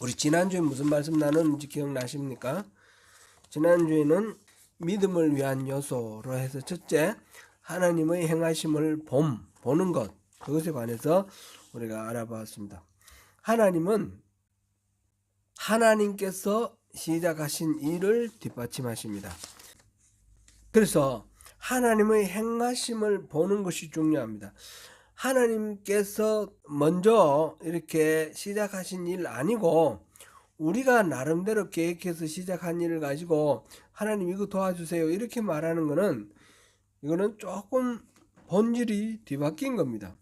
우리 지난주에 무슨 말씀 나눴는지 기억나십니까? 지난주에는 믿음을 위한 요소로 해서 첫째, 하나님의 행하심을 보는 것, 그것에 관해서 우리가 알아보았습니다. 하나님께서 시작하신 일을 뒷받침하십니다. 그래서 하나님의 행하심을 보는 것이 중요합니다. 하나님께서 먼저 이렇게 시작하신 일 아니고 우리가 나름대로 계획해서 시작한 일을 가지고 하나님 이거 도와주세요 이렇게 말하는 거는 이거는 조금 본질이 뒤바뀐 겁니다.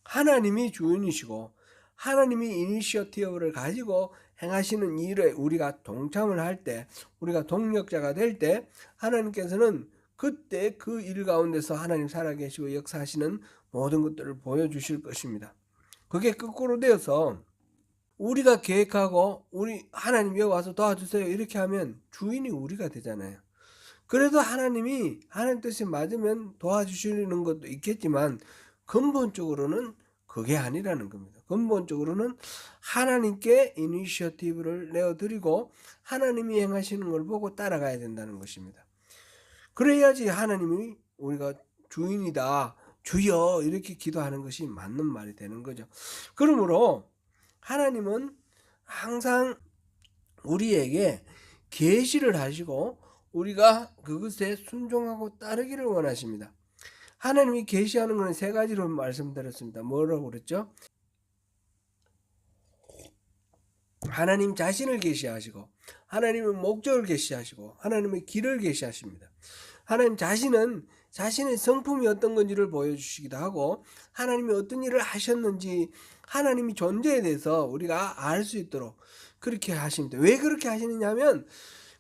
하나님이 주인이시고 하나님이 이니셔티브를 가지고 행하시는 일에 우리가 동참을 할 때, 우리가 동력자가 될 때 하나님께서는 그때 그 일 가운데서 하나님 살아계시고 역사하시는 모든 것들을 보여주실 것입니다. 그게 거꾸로 되어서 우리가 계획하고 우리 하나님 여기 와서 도와주세요 이렇게 하면 주인이 우리가 되잖아요. 그래도 하나님 뜻이 맞으면 도와주시는 것도 있겠지만 근본적으로는 그게 아니라는 겁니다. 근본적으로는 하나님께 이니셔티브를 내어드리고 하나님이 행하시는 걸 보고 따라가야 된다는 것입니다. 그래야지 하나님이 우리가 주인이다, 주여 이렇게 기도하는 것이 맞는 말이 되는 거죠. 그러므로 하나님은 항상 우리에게 계시를 하시고 우리가 그것에 순종하고 따르기를 원하십니다. 하나님이 계시하는 것은 세 가지로 말씀드렸습니다. 뭐라고 그랬죠? 하나님 자신을 계시하시고 하나님의 목적을 계시하시고 하나님의 길을 계시하십니다. 하나님 자신은 자신의 성품이 어떤 건지를 보여주시기도 하고 하나님이 어떤 일을 하셨는지 하나님이 존재에 대해서 우리가 알 수 있도록 그렇게 하십니다. 왜 그렇게 하시느냐면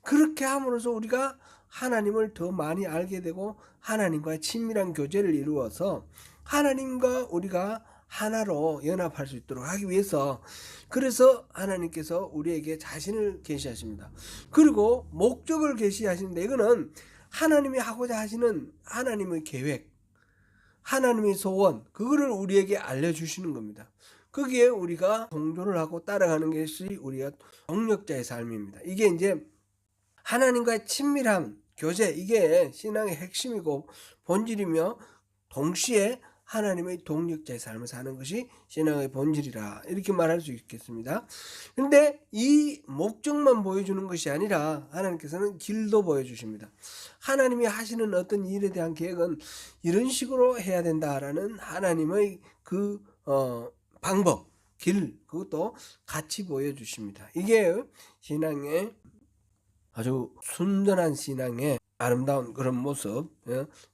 그렇게 함으로써 우리가 하나님을 더 많이 알게 되고 하나님과의 친밀한 교제를 이루어서 하나님과 우리가 하나로 연합할 수 있도록 하기 위해서 그래서 하나님께서 우리에게 자신을 계시하십니다. 그리고 목적을 계시하시는데 이거는 하나님이 하고자 하시는 하나님의 계획, 하나님의 소원 그거를 우리에게 알려주시는 겁니다. 거기에 우리가 동조를 하고 따라가는 것이 우리가 동력자의 삶입니다. 이게 이제 하나님과의 친밀한 교제 이게 신앙의 핵심이고 본질이며 동시에 하나님의 동력자의 삶을 사는 것이 신앙의 본질이라 이렇게 말할 수 있겠습니다. 그런데 이 목적만 보여주는 것이 아니라 하나님께서는 길도 보여주십니다. 하나님이 하시는 어떤 일에 대한 계획은 이런 식으로 해야 된다라는 하나님의 그 방법, 길 그것도 같이 보여주십니다. 이게 신앙의 아주 순전한 신앙의 아름다운 그런 모습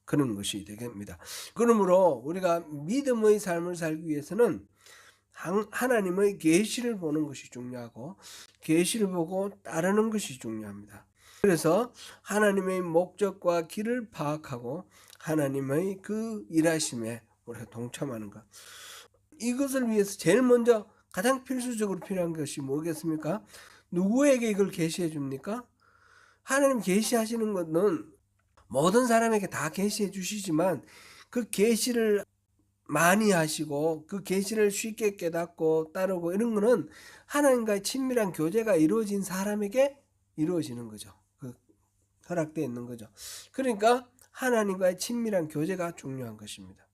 그런 것이 되겠습니다. 그러므로 우리가 믿음의 삶을 살기 위해서는 하나님의 계시를 보는 것이 중요하고 계시를 보고 따르는 것이 중요합니다. 그래서 하나님의 목적과 길을 파악하고 하나님의 그 일하심에 우리가 동참하는 것 이것을 위해서 제일 먼저 가장 필수적으로 필요한 것이 뭐겠습니까? 누구에게 이걸 계시해 줍니까? 하나님 계시하시는 것은 모든 사람에게 다 계시해 주시지만 그 계시를 많이 하시고 그 계시를 쉽게 깨닫고 따르고 이런 거는 하나님과의 친밀한 교제가 이루어진 사람에게 이루어지는 거죠. 그 허락되어 있는 거죠. 그러니까 하나님과의 친밀한 교제가 중요한 것입니다.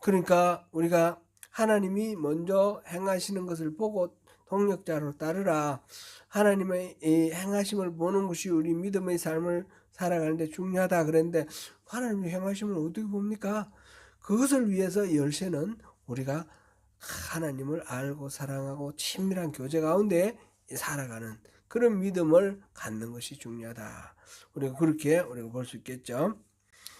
그러니까 우리가 하나님이 먼저 행하시는 것을 보고 동력자로 따르라. 하나님의 이 행하심을 보는 것이 우리 믿음의 삶을 살아가는데 중요하다 그랬는데 하나님의 행하심을 어떻게 봅니까? 그것을 위해서 열쇠는 우리가 하나님을 알고 사랑하고 친밀한 교제 가운데 살아가는 그런 믿음을 갖는 것이 중요하다. 우리가 그렇게 우리가 볼 수 있겠죠.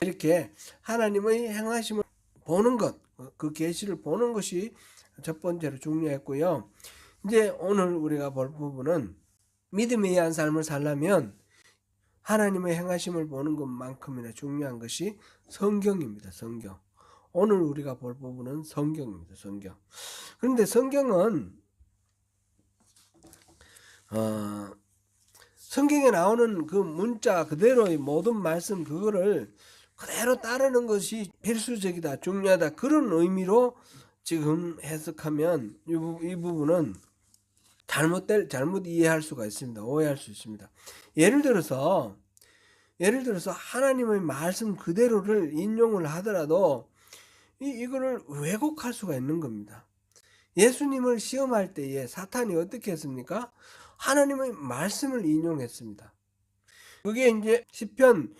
이렇게 하나님의 행하심을 보는 것, 그 계시를 보는 것이 첫 번째로 중요했고요. 이제 오늘 우리가 볼 부분은 믿음에 의한 삶을 살려면 하나님의 행하심을 보는 것만큼이나 중요한 것이 성경입니다. 성경. 오늘 우리가 볼 부분은 성경입니다. 성경. 그런데 성경은 성경에 나오는 그 문자 그대로의 모든 말씀 그거를 그대로 따르는 것이 필수적이다, 중요하다 그런 의미로 지금 해석하면 이 부분은 잘못 이해할 수가 있습니다. 오해할 수 있습니다. 예를 들어서 하나님의 말씀 그대로를 인용을 하더라도 이거를 왜곡할 수가 있는 겁니다. 예수님을 시험할 때에 사탄이 어떻게 했습니까? 하나님의 말씀을 인용했습니다. 그게 이제 시편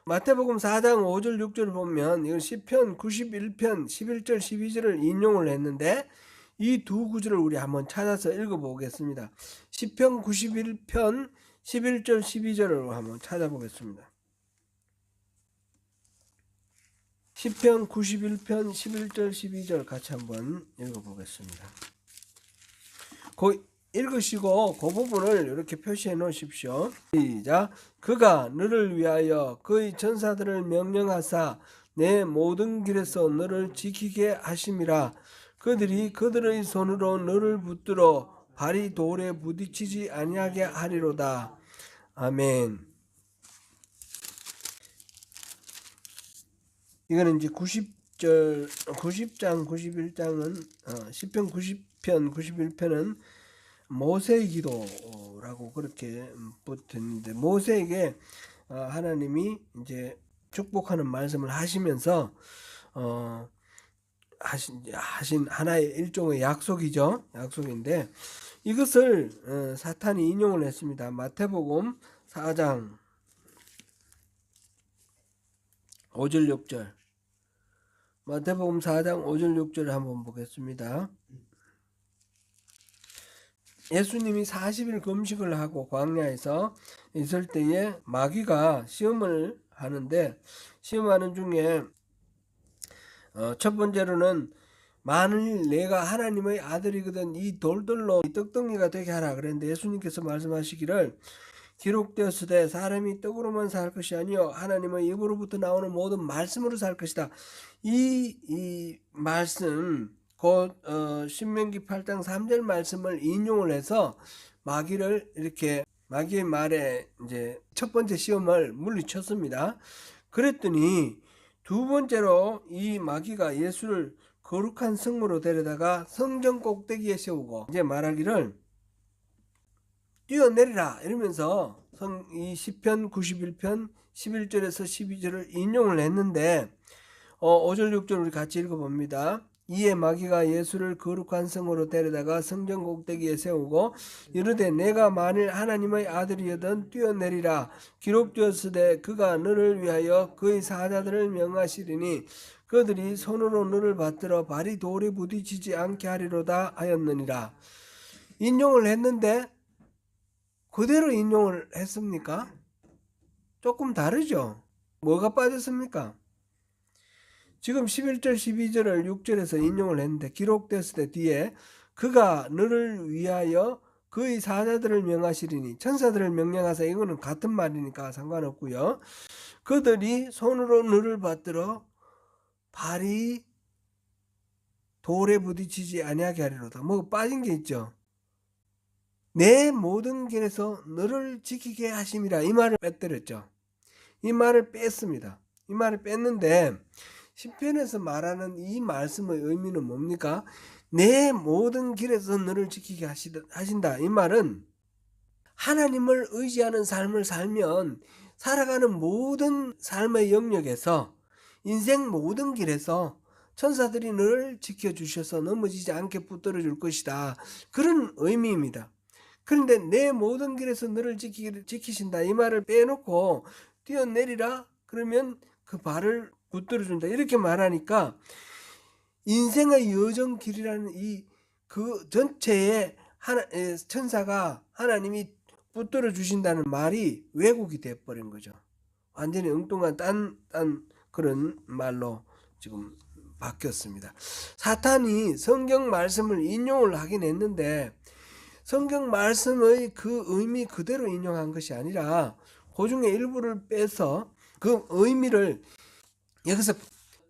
마태복음 4장 5절 6절을 보면 이건 시편 91편 11절 12절을 인용을 했는데 이 두 구절을 우리 한번 찾아서 읽어보겠습니다. 시편 91편 11절 12절을 한번 찾아보겠습니다. 시편 91편 11절 12절 같이 한번 읽어보겠습니다. 읽으시고 그 부분을 이렇게 표시해 놓으십시오. 시작. 그가 너를 위하여 그의 천사들을 명령하사 내 모든 길에서 너를 지키게 하심이라. 그들이 그들의 손으로 너를 붙들어 발이 돌에 부딪히지 아니하게 하리로다. 아멘. 이거는 이제 90장 91장은 시편 90편 91편은 모세의 기도라고 그렇게 붙었는데, 모세에게 하나님이 이제 축복하는 말씀을 하시면서 하신 하나의 일종의 약속인데 이것을 사탄이 인용을 했습니다. 마태복음 4장 5절 6절 마태복음 4장 5절 6절을 한번 보겠습니다. 예수님이 40일 금식을 하고 광야에서 있을 때에 마귀가 시험을 하는데, 시험하는 중에 첫 번째로는 만일 내가 하나님의 아들이거든 이 돌들로 떡덩이가 되게 하라 그랬는데, 예수님께서 말씀하시기를 기록되었으되 사람이 떡으로만 살 것이 아니요 하나님의 입으로부터 나오는 모든 말씀으로 살 것이다. 이 말씀 곧 신명기 8장 3절 말씀을 인용을 해서 마귀의 말에 이제 첫 번째 시험을 물리쳤습니다. 그랬더니 두 번째로 이 마귀가 예수를 거룩한 성으로 데려다가 성전 꼭대기에 세우고 이제 말하기를 뛰어내리라 이러면서 이 시편 91편 11절에서 12절을 인용을 했는데 5절 6절 우리 같이 읽어봅니다. 이에 마귀가 예수를 거룩한 성으로 데려다가 성전 꼭대기에 세우고 이르되 내가 만일 하나님의 아들이여든 뛰어내리라. 기록되었으되 그가 너를 위하여 그의 사자들을 명하시리니 그들이 손으로 너를 받들어 발이 돌에 부딪히지 않게 하리로다 하였느니라. 인용을 했는데 그대로 인용을 했습니까? 조금 다르죠. 뭐가 빠졌습니까? 지금 11절 12절을 6절에서 인용을 했는데 기록됐을 때 뒤에 그가 너를 위하여 그의 사자들을 명하시리니, 천사들을 명령하사, 이거는 같은 말이니까 상관없고요. 그들이 손으로 너를 받들어 발이 돌에 부딪히지 아니하게 하리로다. 뭐 빠진 게 있죠. 내 모든 길에서 너를 지키게 하심이라. 이 말을 빼뜨렸죠. 이 말을 뺐습니다. 이 말을 뺐는데 시편에서 말하는 이 말씀의 의미는 뭡니까? 내 모든 길에서 너를 지키게 하신다. 이 말은 하나님을 의지하는 삶을 살면 살아가는 모든 삶의 영역에서, 인생 모든 길에서 천사들이 너를 지켜주셔서 넘어지지 않게 붙들어 줄 것이다. 그런 의미입니다. 그런데 내 모든 길에서 너를 지키신다. 이 말을 빼놓고 뛰어내리라 그러면 그 발을 붙들어준다 이렇게 말하니까 인생의 여정길이라는 그 전체에 천사가 하나님이 붙들어 주신다는 말이 왜곡이 돼버린 거죠. 완전히 엉뚱한 딴 그런 말로 지금 바뀌었습니다. 사탄이 성경 말씀을 인용을 하긴 했는데 성경 말씀의 그 의미 그대로 인용한 것이 아니라 그 중에 일부를 빼서 그 의미를 여기서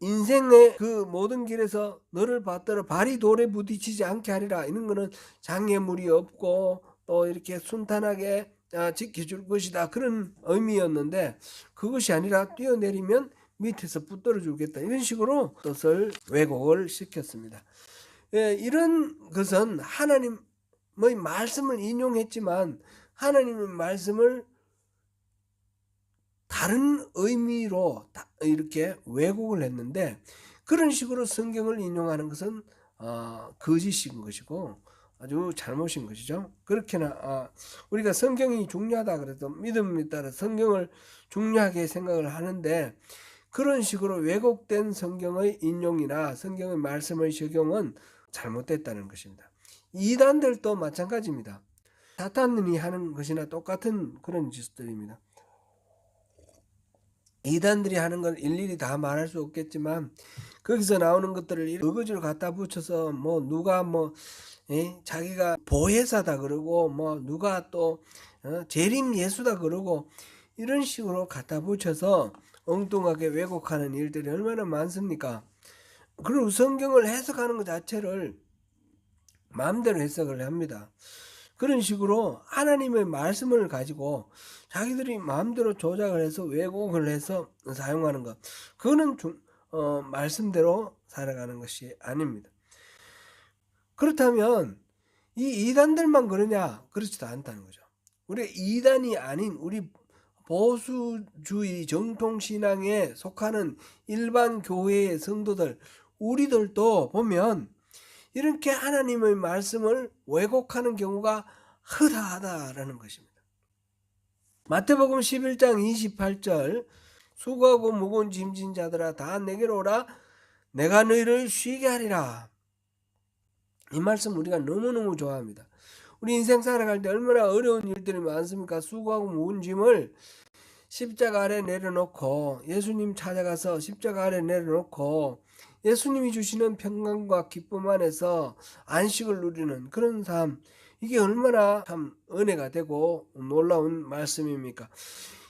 인생의 그 모든 길에서 너를 받들어 발이 돌에 부딪히지 않게 하리라, 이런 거는 장애물이 없고 또 이렇게 순탄하게 지켜줄 것이다, 그런 의미였는데 그것이 아니라 뛰어내리면 밑에서 붙들어 주겠다, 이런 식으로 뜻을 왜곡을 시켰습니다. 이런 것은 하나님의 뭐 말씀을 인용했지만 하나님의 말씀을 다른 의미로 이렇게 왜곡을 했는데, 그런 식으로 성경을 인용하는 것은 거짓인 것이고 아주 잘못인 것이죠. 그렇게나 우리가 성경이 중요하다 그래도 믿음에 따라 성경을 중요하게 생각을 하는데, 그런 식으로 왜곡된 성경의 인용이나 성경의 말씀의 적용은 잘못됐다는 것입니다. 이단들도 마찬가지입니다. 사탄이 하는 것이나 똑같은 그런 짓들입니다. 이단들이 하는 걸 일일이 다 말할 수 없겠지만, 거기서 나오는 것들을 어거지로 갖다 붙여서 뭐 누가 자기가 보혜사다 그러고 뭐 누가 또 재림 예수다 그러고 이런 식으로 갖다 붙여서 엉뚱하게 왜곡하는 일들이 얼마나 많습니까? 그리고 성경을 해석하는 것 자체를 마음대로 해석을 합니다. 그런 식으로 하나님의 말씀을 가지고 자기들이 마음대로 조작을 해서 왜곡을 해서 사용하는 것, 그거는 말씀대로 살아가는 것이 아닙니다. 그렇다면 이 이단들만 그러냐? 그렇지도 않다는 거죠. 우리 이단이 아닌 우리 보수주의 정통신앙에 속하는 일반 교회의 성도들, 우리들도 보면 이렇게 하나님의 말씀을 왜곡하는 경우가 허다하다라는 것입니다. 마태복음 11장 28절, 수고하고 무거운 짐진 자들아 다 내게로 오라, 내가 너희를 쉬게 하리라. 이 말씀 우리가 너무너무 좋아합니다. 우리 인생 살아갈 때 얼마나 어려운 일들이 많습니까? 수고하고 무거운 짐을 십자가 아래 내려놓고, 예수님 찾아가서 십자가 아래 내려놓고 예수님이 주시는 평강과 기쁨 안에서 안식을 누리는 그런 삶, 이게 얼마나 참 은혜가 되고 놀라운 말씀입니까?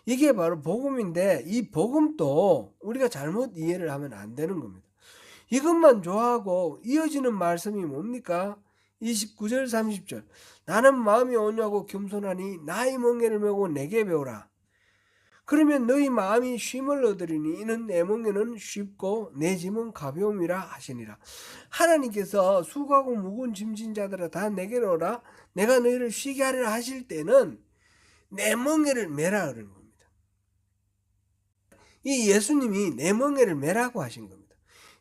이게 바로 복음인데, 이 복음도 우리가 잘못 이해를 하면 안 되는 겁니다. 이것만 좋아하고 이어지는 말씀이 뭡니까? 29절 30절, 나는 마음이 온유하고 겸손하니 나의 멍에를 메고 내게 배우라. 그러면 너희 마음이 쉼을 얻으리니 이는 내 멍에는 쉽고 내 짐은 가벼움이라 하시니라. 하나님께서 수고하고 무거운 짐진 자들아 다 내게로 오라, 내가 너희를 쉬게 하리라 하실 때는 내 멍에를 메라 그러는 겁니다. 이 예수님이 내 멍에를 메라고 하신 겁니다.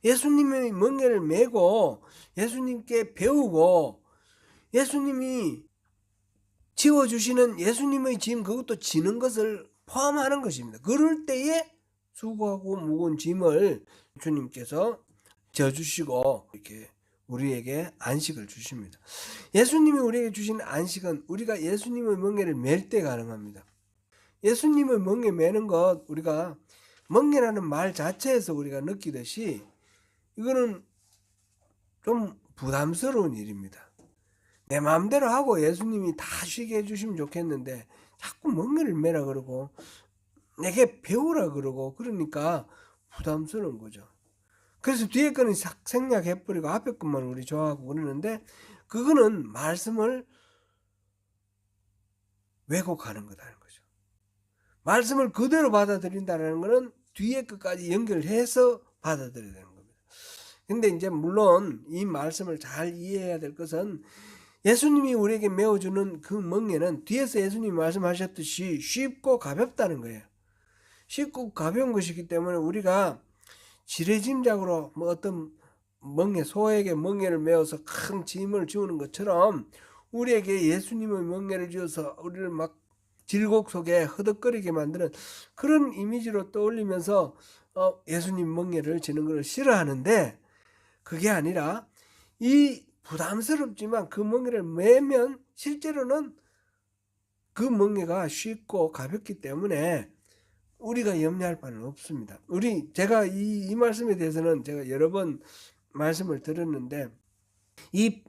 예수님의 멍에를 메고 예수님께 배우고 예수님이 지워주시는 예수님의 짐, 그것도 지는 것을 포함하는 것입니다. 그럴 때에 수고하고 무거운 짐을 주님께서 져주시고 이렇게 우리에게 안식을 주십니다. 예수님이 우리에게 주신 안식은 우리가 예수님의 멍에를 맬 때 가능합니다. 예수님의 멍에 매는 것, 우리가 멍에라는 말 자체에서 우리가 느끼듯이 이거는 좀 부담스러운 일입니다. 내 마음대로 하고 예수님이 다 쉬게 해주시면 좋겠는데 자꾸 멍에를 매라 그러고 내게 배우라 그러고 그러니까 부담스러운 거죠. 그래서 뒤에 거는 싹 생략해버리고 앞에 것만 우리 좋아하고 그러는데, 그거는 말씀을 왜곡하는 거다는 거죠. 말씀을 그대로 받아들인다는 것은 뒤에 것까지 연결해서 받아들여야 되는 겁니다. 근데 이제 물론 이 말씀을 잘 이해해야 될 것은, 예수님이 우리에게 메워주는 그 멍에는 뒤에서 예수님이 말씀하셨듯이 쉽고 가볍다는 거예요. 쉽고 가벼운 것이기 때문에 우리가 지레짐작으로 어떤 멍에, 소에게 멍에를 메어서 큰 짐을 지우는 것처럼 우리에게 예수님의 멍에를 지어서 우리를 막 질곡 속에 허덕거리게 만드는 그런 이미지로 떠올리면서 예수님 멍에를 지는 것을 싫어하는데, 그게 아니라 이 부담스럽지만 그 멍에를 매면 실제로는 그 멍에가 쉽고 가볍기 때문에 우리가 염려할 바는 없습니다. 제가 이 말씀에 대해서는 제가 여러 번 말씀을 드렸는데, 이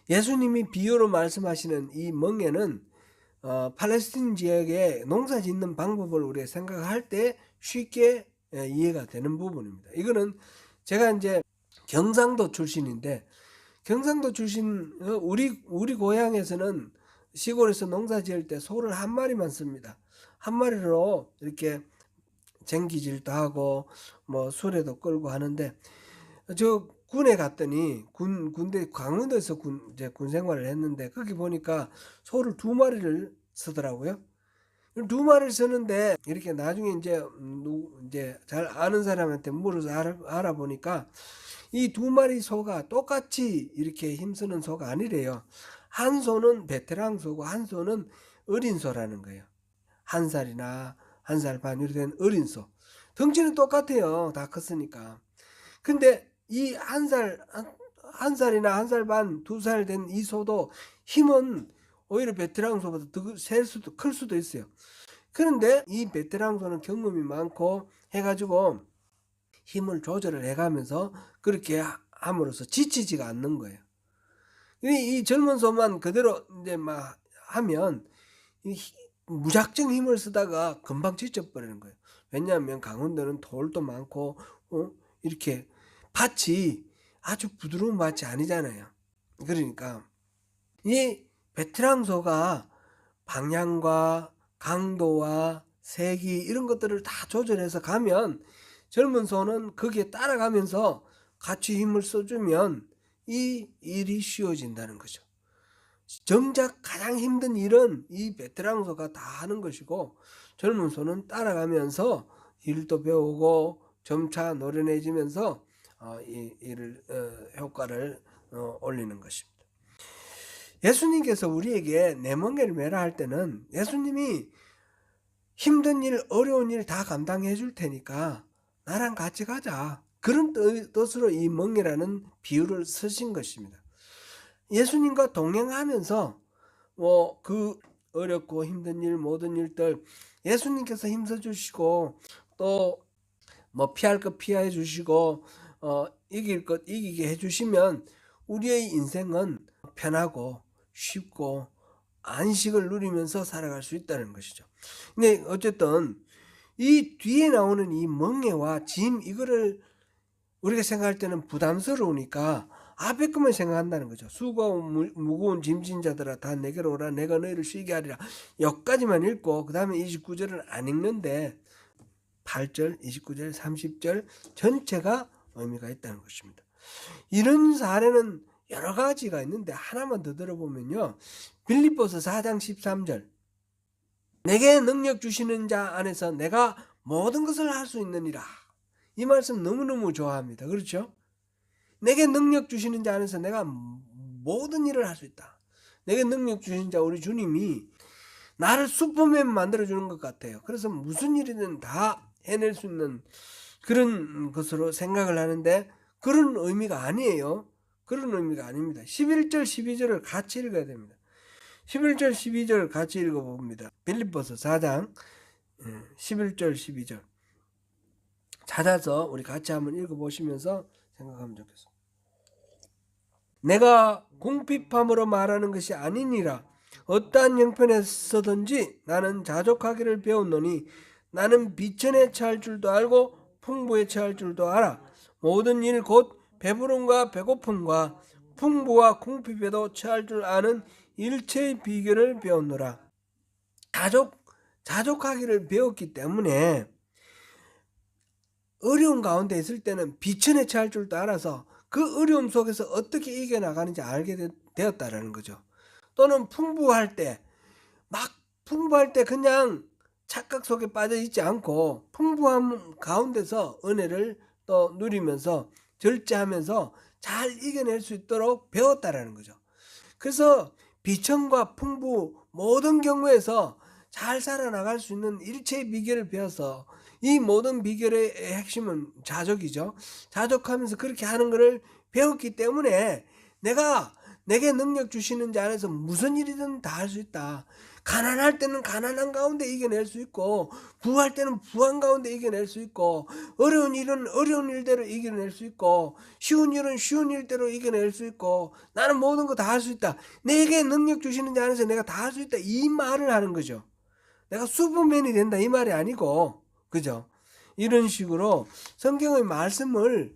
예수님이 비유로 말씀하시는 이 멍에는 팔레스틴 지역에 농사 짓는 방법을 우리가 생각할 때 쉽게 이해가 되는 부분입니다. 이거는 제가 이제 경상도 출신인데, 경상도 출신 우리 고향에서는 시골에서 농사 지을 때 소를 한 마리만 씁니다. 한 마리로 이렇게 쟁기질도 하고 뭐 수레도 끌고 하는데, 저 군에 갔더니 군대 강원도에서 이제 군 생활을 했는데 거기 보니까 소를 2마리를 쓰더라고요. 2마리를 쓰는데 이렇게 나중에 이제 잘 아는 사람한테 물어서 알아보니까 이 2마리 소가 똑같이 이렇게 힘쓰는 소가 아니래요. 한 소는 베테랑 소고 한 소는 어린 소라는 거예요. 1살이나 1살 반 이렇게 된 어린 소. 덩치는 똑같아요. 다 컸으니까. 근데 이 1살이나 1살 반, 2살 된 이 소도 힘은 오히려 베테랑 소보다 더 클 수도 있어요. 그런데 이 베테랑 소는 경험이 많고 해가지고 힘을 조절을 해가면서 그렇게 함으로써 지치지가 않는 거예요. 이 젊은 소만 그대로 이제 막 하면 무작정 힘을 쓰다가 금방 지쳐버리는 거예요. 왜냐하면 강원도는 돌도 많고 이렇게 밭이 아주 부드러운 밭이 아니잖아요. 그러니까 이 베테랑 소가 방향과 강도와 세기 이런 것들을 다 조절해서 가면 젊은 소는 거기에 따라가면서 같이 힘을 써주면 이 일이 쉬워진다는 거죠. 정작 가장 힘든 일은 이 베테랑 소가 다 하는 것이고 젊은 소는 따라가면서 일도 배우고 점차 노련해지면서 이 일을 효과를 올리는 것입니다. 예수님께서 우리에게 내 멍에를 메라 할 때는 예수님이 힘든 일, 어려운 일 다 감당해 줄 테니까 나랑 같이 가자. 그런 뜻으로 이 멍에라는 비유를 쓰신 것입니다. 예수님과 동행하면서 그 어렵고 힘든 일, 모든 일들 예수님께서 힘써 주시고 또 피할 것 피해 주시고 이길 것 이기게 해 주시면 우리의 인생은 편하고 쉽고 안식을 누리면서 살아갈 수 있다는 것이죠. 근데 어쨌든 이 뒤에 나오는 이 멍에와 짐 이거를 우리가 생각할 때는 부담스러우니까 앞에 것만 생각한다는 거죠. 수고하고 무거운 짐진 자들아 다 내게로 오라 내가 너희를 쉬게 하리라. 여기까지만 읽고 그 다음에 29절은 안 읽는데 8절, 29절, 30절 전체가 의미가 있다는 것입니다. 이런 사례는 여러 가지가 있는데 하나만 더 들어보면요. 빌립보서 4장 13절 내게 능력 주시는 자 안에서 내가 모든 것을 할 수 있느니라. 이 말씀 너무너무 좋아합니다. 그렇죠? 내게 능력 주시는 자 안에서 내가 모든 일을 할 수 있다. 내게 능력 주신 자 우리 주님이 나를 슈퍼맨 만들어주는 것 같아요. 그래서 무슨 일이든 다 해낼 수 있는 그런 것으로 생각을 하는데 그런 의미가 아니에요. 그런 의미가 아닙니다. 11절 12절을 같이 읽어야 됩니다. 11절 12절 같이 읽어봅니다. 빌립보서 4장 11절 12절 찾아서 우리 같이 한번 읽어보시면서 생각하면 좋겠습니다. 내가 궁핍함으로 말하는 것이 아니니라. 어떠한 형편에서든지 나는 자족하기를 배웠노니 나는 비천에 처할 줄도 알고 풍부에 처할 줄도 알아. 모든 일 곧 배부름과 배고픔과 풍부와 궁핍에도 처할 줄 아는 일체의 비결을 배웠노라. 자족하기를 배웠기 때문에 어려운 가운데 있을 때는 비천에 처할 줄도 알아서 그 어려움 속에서 어떻게 이겨나가는지 알게 되었다라는 거죠. 또는 풍부할 때 그냥 착각 속에 빠져 있지 않고 풍부함 가운데서 은혜를 또 누리면서 절제하면서 잘 이겨낼 수 있도록 배웠다라는 거죠. 그래서 비천과 풍부 모든 경우에서 잘 살아나갈 수 있는 일체의 비결을 배워서 이 모든 비결의 핵심은 자족이죠. 자족하면서 그렇게 하는 것을 배웠기 때문에 내게 능력 주시는 자 안에서 무슨 일이든 다 할 수 있다. 가난할 때는 가난한 가운데 이겨낼 수 있고 부할 때는 부한 가운데 이겨낼 수 있고 어려운 일은 어려운 일대로 이겨낼 수 있고 쉬운 일은 쉬운 일대로 이겨낼 수 있고 나는 모든 거 다 할 수 있다. 내게 능력 주시는 자 안에서 내가 다 할 수 있다. 이 말을 하는 거죠. 내가 슈퍼맨이 된다 이 말이 아니고 그죠? 이런 식으로 성경의 말씀을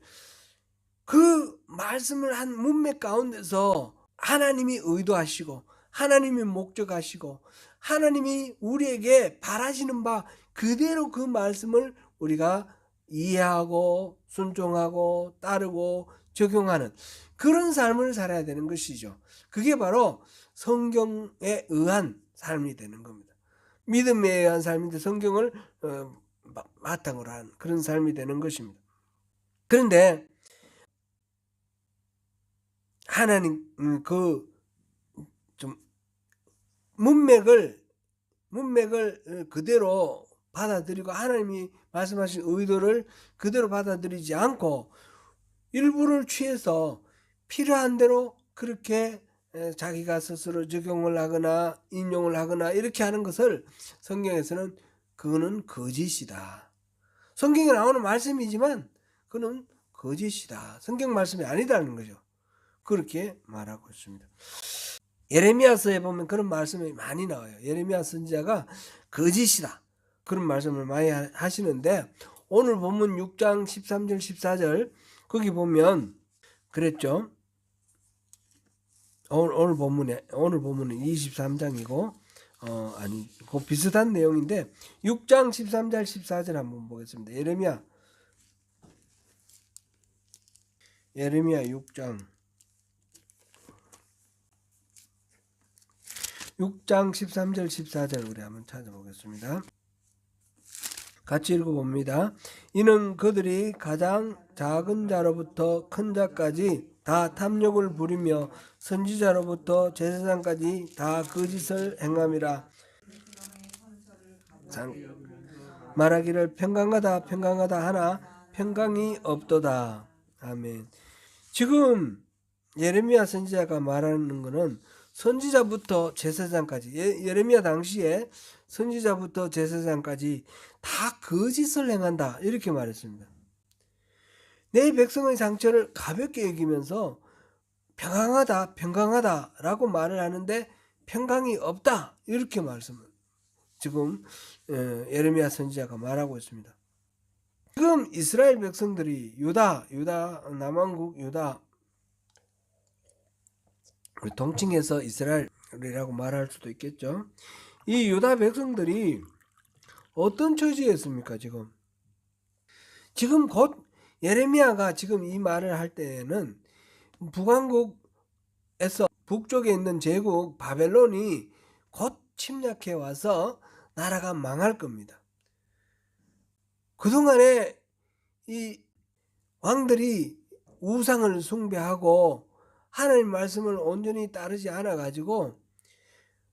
그 말씀을 한 문맥 가운데서 하나님이 의도하시고 하나님이 목적하시고 하나님이 우리에게 바라시는 바 그대로 그 말씀을 우리가 이해하고 순종하고 따르고 적용하는 그런 삶을 살아야 되는 것이죠. 그게 바로 성경에 의한 삶이 되는 겁니다. 믿음에 의한 삶인데 성경을 바탕으로 한 그런 삶이 되는 것입니다. 그런데 하나님 그 좀 문맥을 그대로 받아들이고 하나님이 말씀하신 의도를 그대로 받아들이지 않고 일부를 취해서 필요한 대로 그렇게 자기가 스스로 적용을 하거나 인용을 하거나 이렇게 하는 것을 성경에서는 그거는 거짓이다. 성경에 나오는 말씀이지만 그는 거짓이다. 성경 말씀이 아니다는 거죠. 그렇게 말하고 있습니다. 예레미야서에 보면 그런 말씀이 많이 나와요. 예레미야 선지자가 거짓이다. 그런 말씀을 많이 하시는데 오늘 본문 6장 13절 14절 거기 보면 그랬죠. 오늘 본문은 23장이고 그 비슷한 내용인데 6장 13절 14절 한번 보겠습니다. 예레미야 6장 13절 14절 우리 한번 찾아보겠습니다. 같이 읽어봅니다. 이는 그들이 가장 작은 자로부터 큰 자까지 다 탐욕을 부리며 선지자로부터 제사장까지 다 거짓을 행함이라. 말하기를 평강하다 하나 평강이 없도다. 아멘. 지금 예레미야 선지자가 말하는 것은 선지자부터 제사장까지 예레미야 당시에 선지자부터 제사장까지 다 거짓을 행한다 이렇게 말했습니다. 내 백성의 상처를 가볍게 여기면서 평강하다 라고 말을 하는데 평강이 없다 이렇게 말씀을 지금 예레미야 선지자가 말하고 있습니다. 지금 이스라엘 백성들이 유다 남왕국 유다 동칭해서 이스라엘이라고 말할 수도 있겠죠. 이 유다 백성들이 어떤 처지였습니까? 지금 곧 예레미야가 지금 이 말을 할 때에는 북왕국에서 북쪽에 있는 제국 바벨론이 곧 침략해 와서 나라가 망할 겁니다. 그동안에 이 왕들이 우상을 숭배하고 하나님 말씀을 온전히 따르지 않아 가지고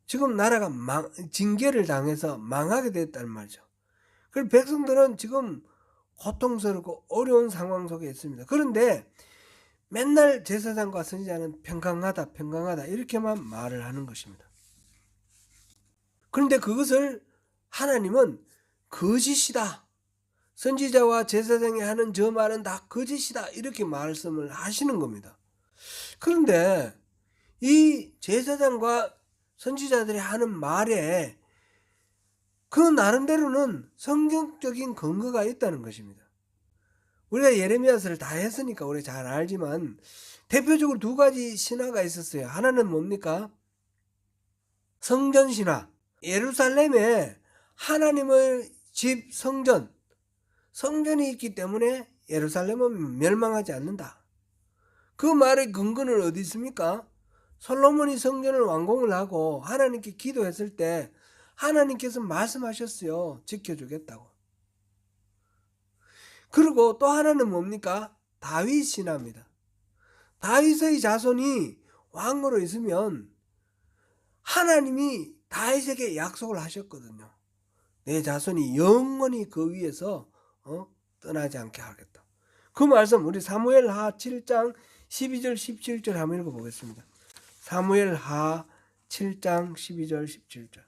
지금 나라가 징계를 당해서 망하게 됐다는 말이죠. 그래서 백성들은 지금 고통스럽고 어려운 상황 속에 있습니다. 그런데 맨날 제사장과 선지자는 평강하다 이렇게만 말을 하는 것입니다. 그런데 그것을 하나님은 거짓이다. 선지자와 제사장이 하는 저 말은 다 거짓이다. 이렇게 말씀을 하시는 겁니다. 그런데 이 제사장과 선지자들이 하는 말에 그 나름대로는 성경적인 근거가 있다는 것입니다. 우리가 예레미야서를 다 했으니까 우리 잘 알지만 대표적으로 두 가지 신화가 있었어요. 하나는 뭡니까? 성전 신화. 예루살렘에 하나님의 집 성전이 있기 때문에 예루살렘은 멸망하지 않는다. 그 말의 근거는 어디 있습니까? 솔로몬이 성전을 완공을 하고 하나님께 기도했을 때 하나님께서 말씀하셨어요. 지켜주겠다고. 그리고 또 하나는 뭡니까? 다윗 신화입니다. 다윗의 자손이 왕으로 있으면 하나님이 다윗에게 약속을 하셨거든요. 내 자손이 영원히 그 위에서 떠나지 않게 하겠다. 그 말씀 우리 사무엘하 7장 12절 17절 한번 읽어보겠습니다. 사무엘하 7장 12절 17절.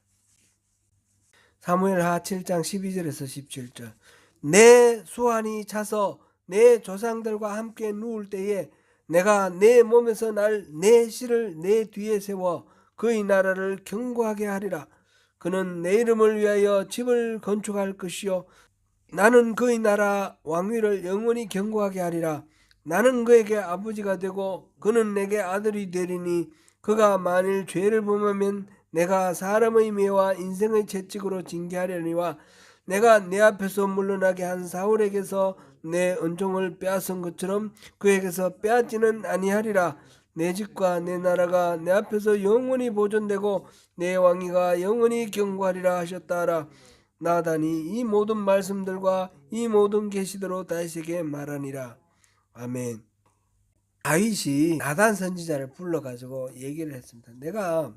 사무엘하 7장 12절에서 17절. 내 수완이 차서 내 조상들과 함께 누울 때에 내가 내 몸에서 날 내 씨를 내 뒤에 세워 그의 나라를 견고하게 하리라. 그는 내 이름을 위하여 집을 건축할 것이요 나는 그의 나라 왕위를 영원히 견고하게 하리라. 나는 그에게 아버지가 되고 그는 내게 아들이 되리니 그가 만일 죄를 범하면 내가 사람의 매와 인생의 채찍으로 징계하려니와 내가 내 앞에서 물러나게 한 사울에게서 내 은총을 빼앗은 것처럼 그에게서 빼앗지는 아니하리라. 내 집과 내 나라가 내 앞에서 영원히 보존되고 내 왕위가 영원히 경고하리라 하셨다라. 나단이 이 모든 말씀들과 이 모든 계시대로 다윗에게 말하니라. 아멘. 다윗이 나단 선지자를 불러가지고 얘기를 했습니다. 내가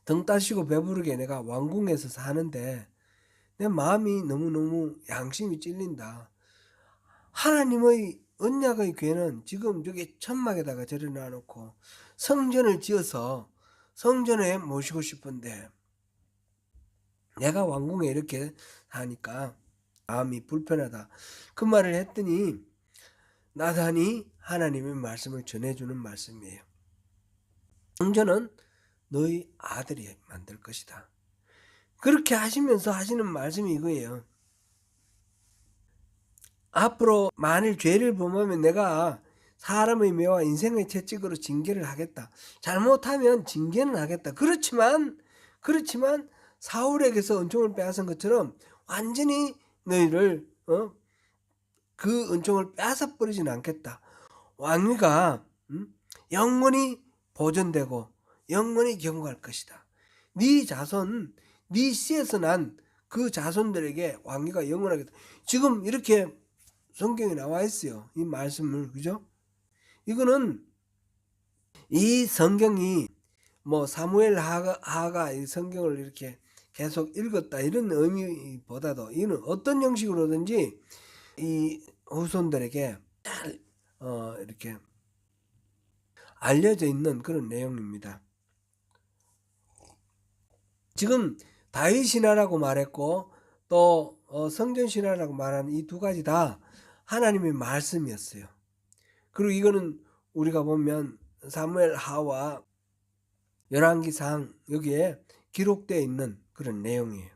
등 따시고 배부르게 내가 왕궁에서 사는데 내 마음이 너무너무 양심이 찔린다. 하나님의 언약의 궤는 지금 저기 천막에다가 절여놔 놓고 성전을 지어서 성전에 모시고 싶은데 내가 왕궁에 이렇게 사니까 마음이 불편하다. 그 말을 했더니 나단이 하나님의 말씀을 전해주는 말씀이에요. 성전은 너희 아들이 만들 것이다. 그렇게 하시면서 하시는 말씀이 이거예요. 앞으로 만일 죄를 범하면 내가 사람의 매와 인생의 채찍으로 징계를 하겠다. 잘못하면 징계는 하겠다. 그렇지만 사울에게서 은총을 빼앗은 것처럼 완전히 너희를 그 은총을 빼앗아 버리진 않겠다. 왕위가 영원히 보존되고 영원히 경고할 것이다. 네 자손, 네 씨에서 난 그 자손들에게 왕위가 영원하겠다. 지금 이렇게 성경에 나와 있어요. 이 말씀을, 그죠? 이거는 이 성경이 뭐 사무엘 하가 이 성경을 이렇게 계속 읽었다 이런 의미보다도 이는 어떤 형식으로든지 이 후손들에게 잘 이렇게 알려져 있는 그런 내용입니다. 지금 다윗 신화라고 말했고 또 성전 신화라고 말하는 이 두 가지 다 하나님의 말씀이었어요. 그리고 이거는 우리가 보면 사무엘 하와 열왕기상 여기에 기록되어 있는 그런 내용이에요.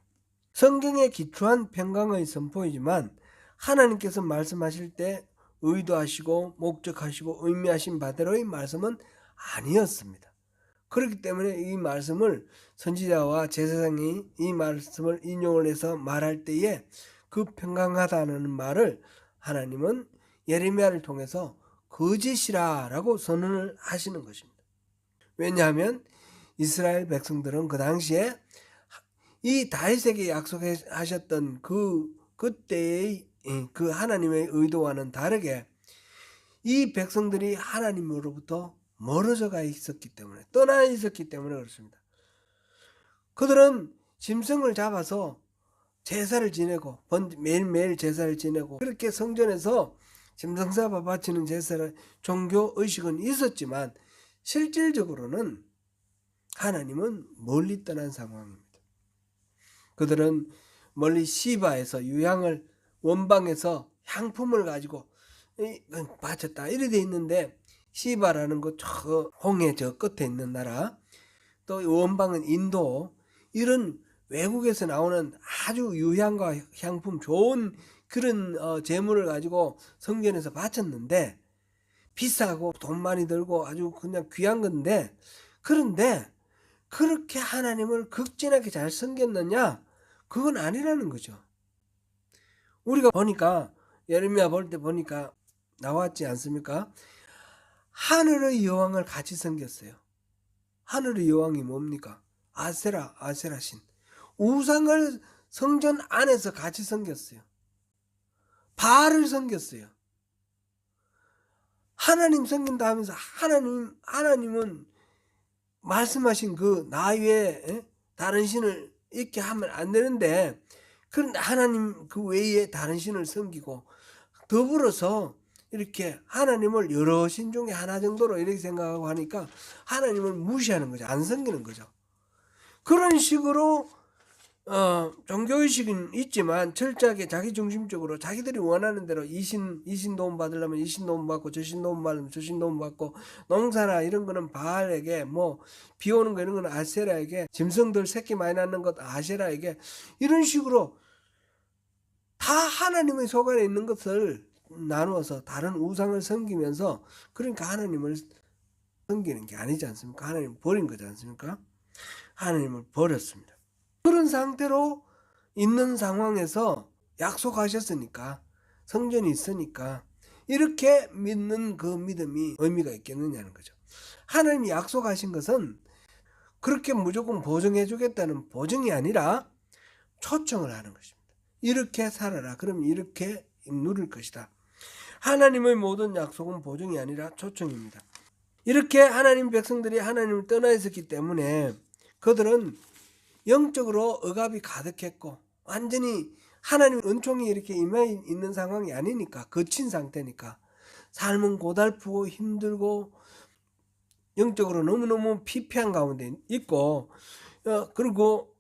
성경에 기초한 평강의 선포이지만 하나님께서 말씀하실 때 의도하시고 목적하시고 의미하신 바대로의 말씀은 아니었습니다. 그렇기 때문에 이 말씀을 선지자와 제사장이 이 말씀을 인용을 해서 말할 때에 그 평강하다는 말을 하나님은 예레미야를 통해서 거짓이라고 선언을 하시는 것입니다. 왜냐하면 이스라엘 백성들은 그 당시에 이 다윗에게 약속하셨던 그때의 그 하나님의 의도와는 다르게 이 백성들이 하나님으로부터 멀어져 가 있었기 때문에, 떠나 있었기 때문에 그렇습니다. 그들은 짐승을 잡아서 제사를 지내고 매일매일 제사를 지내고 그렇게 성전에서 짐승 잡아 바치는 제사를 종교 의식은 있었지만 실질적으로는 하나님은 멀리 떠난 상황입니다. 그들은 멀리 시바에서 유향을 원방에서 향품을 가지고 바쳤다 이래 돼 있는데 시바라는 거 저 홍해 저 끝에 있는 나라 또 원방은 인도 이런 외국에서 나오는 아주 유향과 향품 좋은 그런 재물을 가지고 성전에서 바쳤는데 비싸고 돈 많이 들고 아주 그냥 귀한 건데 그런데 그렇게 하나님을 극진하게 잘 섬겼느냐? 그건 아니라는 거죠. 우리가 보니까 예레미야 볼 때 보니까 나왔지 않습니까? 하늘의 여왕을 같이 섬겼어요. 하늘의 여왕이 뭡니까? 아세라신. 우상을 성전 안에서 같이 섬겼어요. 바알을 섬겼어요. 하나님 섬긴다 하면서 하나님은 말씀하신 그 나 외에 다른 신을 있게 하면 안 되는데 그런 하나님 그 외에 다른 신을 섬기고 더불어서 이렇게 하나님을 여러 신 중에 하나 정도로 이렇게 생각하고 하니까 하나님을 무시하는 거죠. 안 섬기는 거죠. 그런 식으로 종교의식은 있지만 철저하게 자기중심적으로 자기들이 원하는 대로 이 신 도움 받으려면 이 신 도움 받고 저 신 도움 받으면 저 신 도움 받고 농사나 이런 거는 바알에게 뭐 비 오는 거 이런 거는 아세라에게 짐승들 새끼 많이 낳는 것 아세라에게 이런 식으로 다 하나님의 소관에 있는 것을 나누어서 다른 우상을 섬기면서 그러니까 하나님을 섬기는 게 아니지 않습니까? 하나님을 버린 거지 않습니까? 하나님을 버렸습니다. 그런 상태로 있는 상황에서 약속하셨으니까 성전이 있으니까 이렇게 믿는 그 믿음이 의미가 있겠느냐는 거죠. 하나님이 약속하신 것은 그렇게 무조건 보증해 주겠다는 보증이 아니라 초청을 하는 것입니다. 이렇게 살아라. 그럼 이렇게 누릴 것이다. 하나님의 모든 약속은 보증이 아니라 초청입니다. 이렇게 하나님 백성들이 하나님을 떠나 있었기 때문에 그들은 영적으로 억압이 가득했고 완전히 하나님 은총이 이렇게 임해 있는 상황이 아니니까, 거친 상태니까 삶은 고달프고 힘들고 영적으로 너무너무 피폐한 가운데 있고, 그리고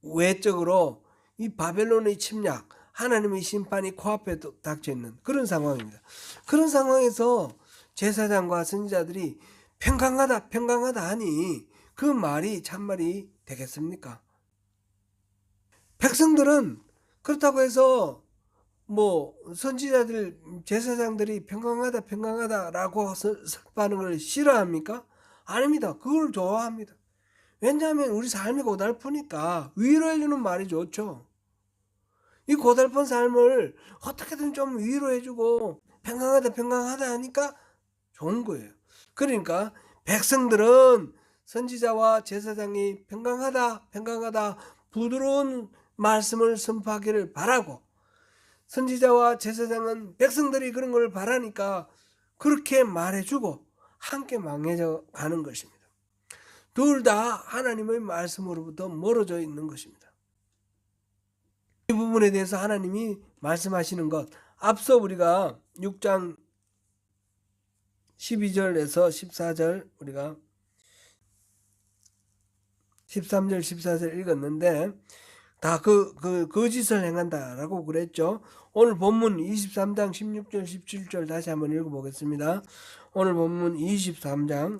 외적으로 이 바벨론의 침략, 하나님의 심판이 코앞에 닥쳐 있는 그런 상황입니다. 그런 상황에서 제사장과 선지자들이 평강하다 평강하다 하니 그 말이 참말이 되겠습니까? 백성들은 그렇다고 해서 선지자들, 제사장들이 평강하다 평강하다라고 설파하는 걸 싫어합니까? 아닙니다. 그걸 좋아합니다. 왜냐하면 우리 삶이 고달프니까 위로해주는 말이 좋죠. 이 고달픈 삶을 어떻게든 좀 위로해주고 평강하다 평강하다 하니까 좋은 거예요. 그러니까 백성들은 선지자와 제사장이 평강하다 평강하다 부드러운 말씀을 선포하기를 바라고, 선지자와 제사장은 백성들이 그런 걸 바라니까 그렇게 말해주고 함께 망해져 가는 것입니다. 둘 다 하나님의 말씀으로부터 멀어져 있는 것입니다. 이 부분에 대해서 하나님이 말씀하시는 것, 앞서 우리가 6장 12절에서 14절, 우리가 13절 14절 읽었는데 다 거짓을 행한다라고 그랬죠. 오늘 본문 23장 16절 17절 다시 한번 읽어보겠습니다. 오늘 본문 23장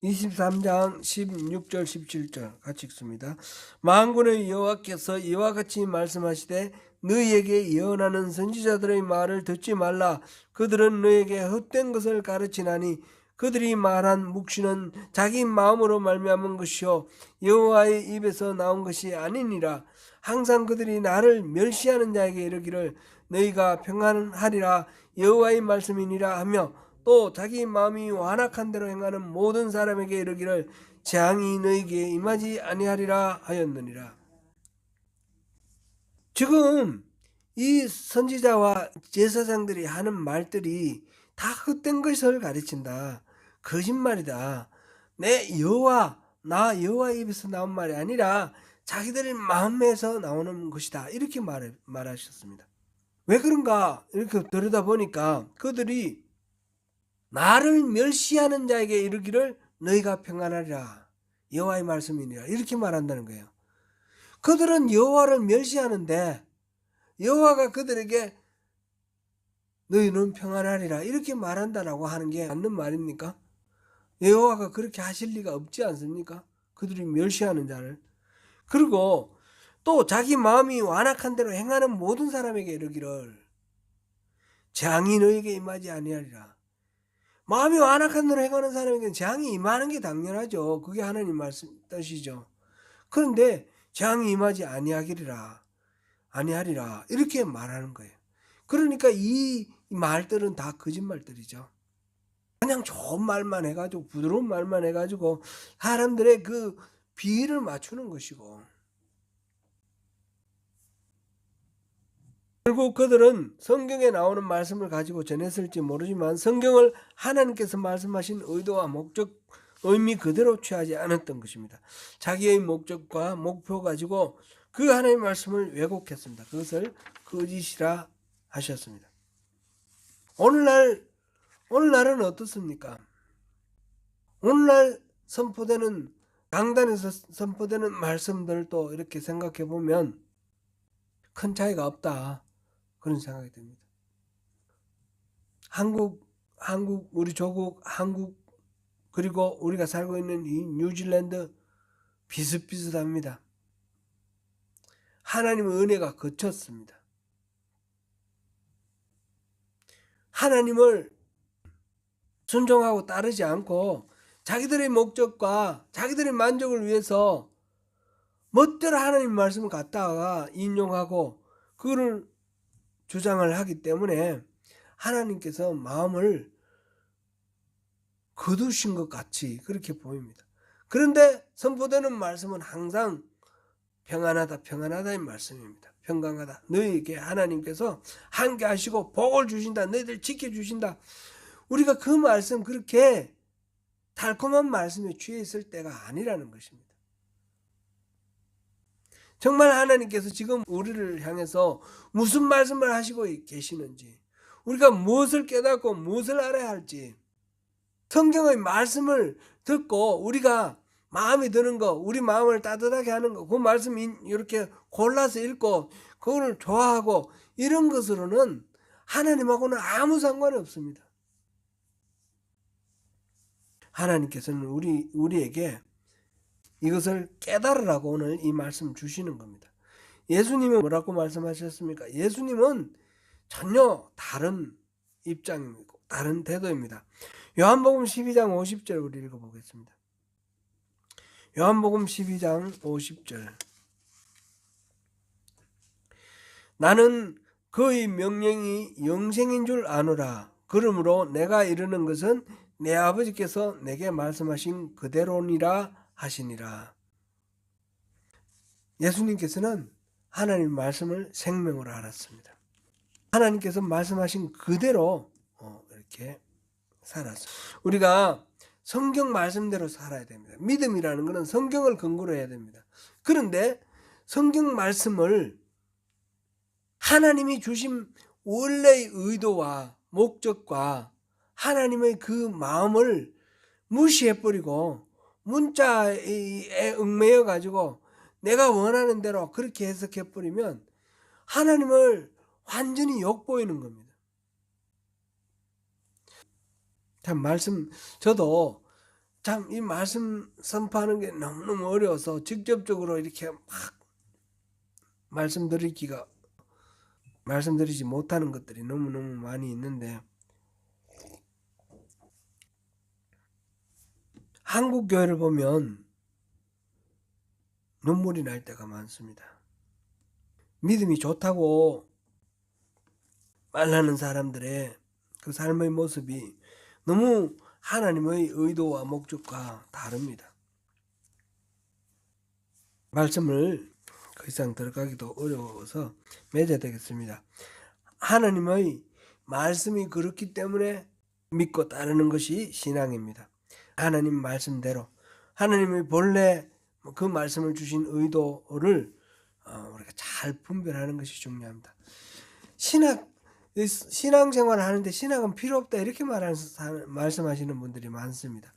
16절 17절 같이 읽습니다. 만군의 여호와께서 이와 같이 말씀하시되 너희에게 예언하는 선지자들의 말을 듣지 말라. 그들은 너희에게 헛된 것을 가르치나니 그들이 말한 묵시는 자기 마음으로 말미암은 것이요 여호와의 입에서 나온 것이 아니니라. 항상 그들이 나를 멸시하는 자에게 이르기를 너희가 평안하리라 여호와의 말씀이니라 하며, 또 자기 마음이 완악한 대로 행하는 모든 사람에게 이르기를 재앙이 너희에게 임하지 아니하리라 하였느니라. 지금 이 선지자와 제사장들이 하는 말들이 다 헛된 것을 가르친다, 거짓말이다, 내 여호와, 나 여호와의 입에서 나온 말이 아니라 자기들의 마음에서 나오는 것이다, 이렇게 말하셨습니다. 왜 그런가 이렇게 들여다보니까 그들이 나를 멸시하는 자에게 이르기를 너희가 평안하리라 여호와의 말씀이니라 이렇게 말한다는 거예요. 그들은 여호와를 멸시하는데 여호와가 그들에게 너희는 평안하리라 이렇게 말한다라고 하는 게 맞는 말입니까? 여호와가 그렇게 하실 리가 없지 않습니까? 그들이 멸시하는 자를. 그리고 또 자기 마음이 완악한 대로 행하는 모든 사람에게 이르기를 재앙이 너희에게 임하지 아니하리라. 마음이 완악한 대로 행하는 사람에게는 재앙이 임하는 게 당연하죠. 그게 하나님 말씀 뜻이죠. 그런데 재앙이 임하지 아니하리라 이렇게 말하는 거예요. 그러니까 이 말들은 다 거짓말들이죠. 그냥 좋은 말만 해가지고, 부드러운 말만 해가지고 사람들의 그 비위를 맞추는 것이고, 결국 그들은 성경에 나오는 말씀을 가지고 전했을지 모르지만 성경을 하나님께서 말씀하신 의도와 목적, 의미 그대로 취하지 않았던 것입니다. 자기의 목적과 목표 가지고 그 하나님의 말씀을 왜곡했습니다. 그것을 거짓이라 하셨습니다. 오늘날은 어떻습니까? 오늘날 선포되는, 강단에서 선포되는 말씀들도 이렇게 생각해 보면 큰 차이가 없다, 그런 생각이 듭니다. 한국, 우리 조국, 한국, 그리고 우리가 살고 있는 이 뉴질랜드 비슷비슷합니다. 하나님의 은혜가 거쳤습니다. 하나님을 순종하고 따르지 않고 자기들의 목적과 자기들의 만족을 위해서 멋대로 하나님 말씀을 갖다가 인용하고 그거를 주장을 하기 때문에 하나님께서 마음을 거두신 것 같이 그렇게 보입니다. 그런데 선포되는 말씀은 항상 평안하다 평안하다의 말씀입니다. 평강하다. 너희에게 하나님께서 함께하시고 복을 주신다. 너희들 지켜주신다. 우리가 그 말씀 그렇게 달콤한 말씀에 취해 있을 때가 아니라는 것입니다. 정말 하나님께서 지금 우리를 향해서 무슨 말씀을 하시고 계시는지, 우리가 무엇을 깨닫고 무엇을 알아야 할지, 성경의 말씀을 듣고 우리가 마음에 드는 거, 우리 마음을 따뜻하게 하는 거, 그 말씀 이렇게 골라서 읽고 그걸 좋아하고 이런 것으로는 하나님하고는 아무 상관이 없습니다. 하나님께서는 우리에게 이것을 깨달으라고 오늘 이 말씀 주시는 겁니다. 예수님은 뭐라고 말씀하셨습니까? 예수님은 전혀 다른 입장이고 다른 태도입니다. 요한복음 12장 50절 우리 읽어보겠습니다. 요한복음 12장 50절. 나는 그의 명령이 영생인 줄 아노라. 그러므로 내가 이르는 것은 내 아버지께서 내게 말씀하신 그대로니라 하시니라. 예수님께서는 하나님 말씀을 생명으로 알았습니다. 하나님께서 말씀하신 그대로 이렇게 살았어요. 우리가 성경 말씀대로 살아야 됩니다. 믿음이라는 것은 성경을 근거로 해야 됩니다. 그런데 성경 말씀을 하나님이 주신 원래의 의도와 목적과 하나님의 그 마음을 무시해버리고 문자에 얽매여 가지고 내가 원하는 대로 그렇게 해석해버리면 하나님을 완전히 욕보이는 겁니다. 참 저도 참 이 말씀 선포하는 게 너무너무 어려워서 직접적으로 이렇게 막 말씀드리지 못하는 것들이 너무너무 많이 있는데, 한국 교회를 보면 눈물이 날 때가 많습니다. 믿음이 좋다고 말하는 사람들의 그 삶의 모습이 너무 하나님의 의도와 목적과 다릅니다. 말씀을 더 이상 들어가기도 어려워서 맺어야되겠습니다. 하나님의 말씀이 그렇기 때문에 믿고 따르는 것이 신앙입니다. 하나님 말씀대로 하나님의 본래 그 말씀을 주신 의도를 우리가 잘 분별하는 것이 중요합니다. 신앙생활을 하는데 신학은 필요 없다 이렇게 말씀하시는 분들이 많습니다.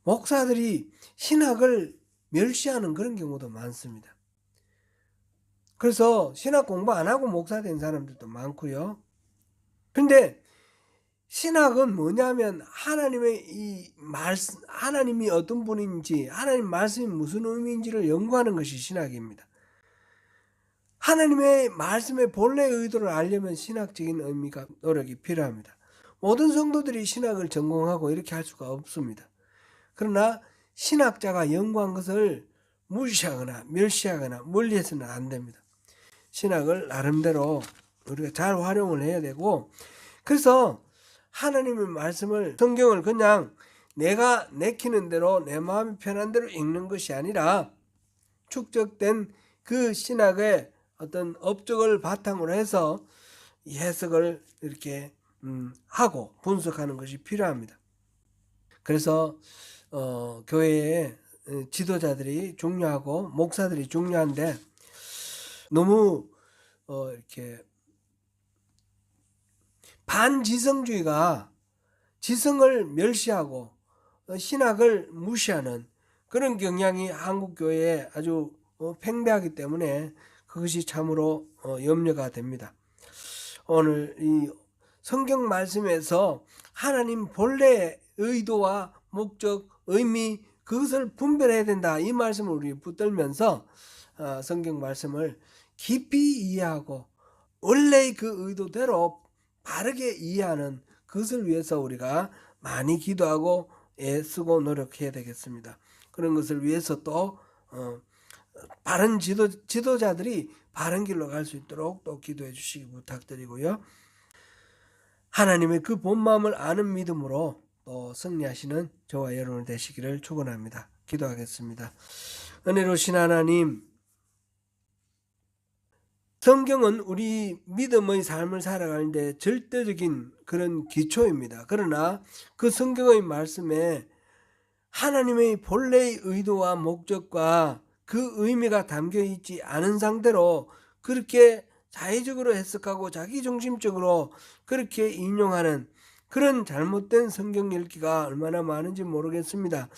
목사들이 신학을 멸시하는 그런 경우도 많습니다. 그래서 신학 공부 안 하고 목사 된 사람들도 많고요. 근데 신학은 뭐냐면 하나님이 어떤 분인지, 하나님 말씀이 무슨 의미인지를 연구하는 것이 신학입니다. 하나님의 말씀의 본래 의도를 알려면 신학적인 의미가 노력이 필요합니다. 모든 성도들이 신학을 전공하고 이렇게 할 수가 없습니다. 그러나 신학자가 연구한 것을 무시하거나 멸시하거나 멀리해서는 안 됩니다. 신학을 나름대로 우리가 잘 활용을 해야 되고, 그래서 하나님의 말씀을, 성경을 그냥 내가 내키는 대로 내 마음이 편한 대로 읽는 것이 아니라 축적된 그 신학의 어떤 업적을 바탕으로 해서 해석을 이렇게 하고 분석하는 것이 필요합니다. 그래서 교회의 지도자들이 중요하고 목사들이 중요한데, 너무 이렇게 반지성주의가 지성을 멸시하고 신학을 무시하는 그런 경향이 한국 교회에 아주 팽배하기 때문에 그것이 참으로 염려가 됩니다. 오늘 이 성경 말씀에서 하나님 본래의 의도와 목적, 의미, 그것을 분별해야 된다, 이 말씀을 우리 붙들면서 성경 말씀을 깊이 이해하고 원래의 그 의도대로 바르게 이해하는 그것을 위해서 우리가 많이 기도하고 애쓰고 노력해야 되겠습니다. 그런 것을 위해서 또 바른 지도자들이 바른 길로 갈 수 있도록 또 기도해 주시기 부탁드리고요. 하나님의 그 본 마음을 아는 믿음으로 또 승리하시는 저와 여러분 되시기를 축원합니다. 기도하겠습니다. 은혜로우신 하나님, 성경은 우리 믿음의 삶을 살아가는데 절대적인 그런 기초입니다. 그러나 그 성경의 말씀에 하나님의 본래의 의도와 목적과 그 의미가 담겨 있지 않은 상태로 그렇게 자의적으로 해석하고 자기중심적으로 그렇게 인용하는 그런 잘못된 성경 읽기가 얼마나 많은지 모르겠습니다.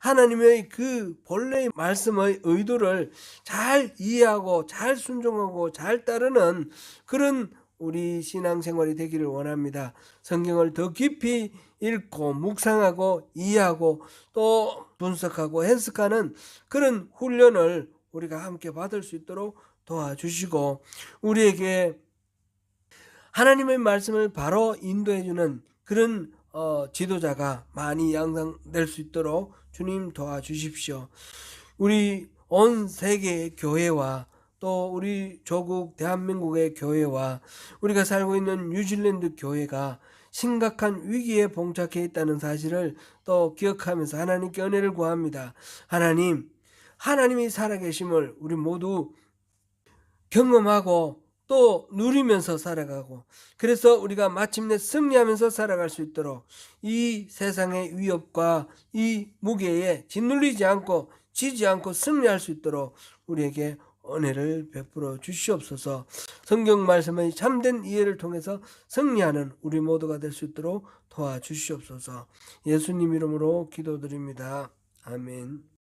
하나님의 그 본래의 말씀의 의도를 잘 이해하고 잘 순종하고 잘 따르는 그런 우리 신앙생활이 되기를 원합니다. 성경을 더 깊이 읽고 묵상하고 이해하고 또 분석하고 해석하는 그런 훈련을 우리가 함께 받을 수 있도록 도와주시고, 우리에게 하나님의 말씀을 바로 인도해주는 그런 지도자가 많이 양성될 수 있도록 주님 도와주십시오. 우리 온 세계의 교회와 또 우리 조국 대한민국의 교회와 우리가 살고 있는 뉴질랜드 교회가 심각한 위기에 봉착해 있다는 사실을 또 기억하면서 하나님께 은혜를 구합니다. 하나님이 살아계심을 우리 모두 경험하고 또 누리면서 살아가고, 그래서 우리가 마침내 승리하면서 살아갈 수 있도록 이 세상의 위협과 이 무게에 짓눌리지 않고 지지 않고 승리할 수 있도록 우리에게 은혜를 베풀어 주시옵소서. 성경 말씀의 참된 이해를 통해서 승리하는 우리 모두가 될 수 있도록 도와주시옵소서. 예수님 이름으로 기도드립니다. 아멘.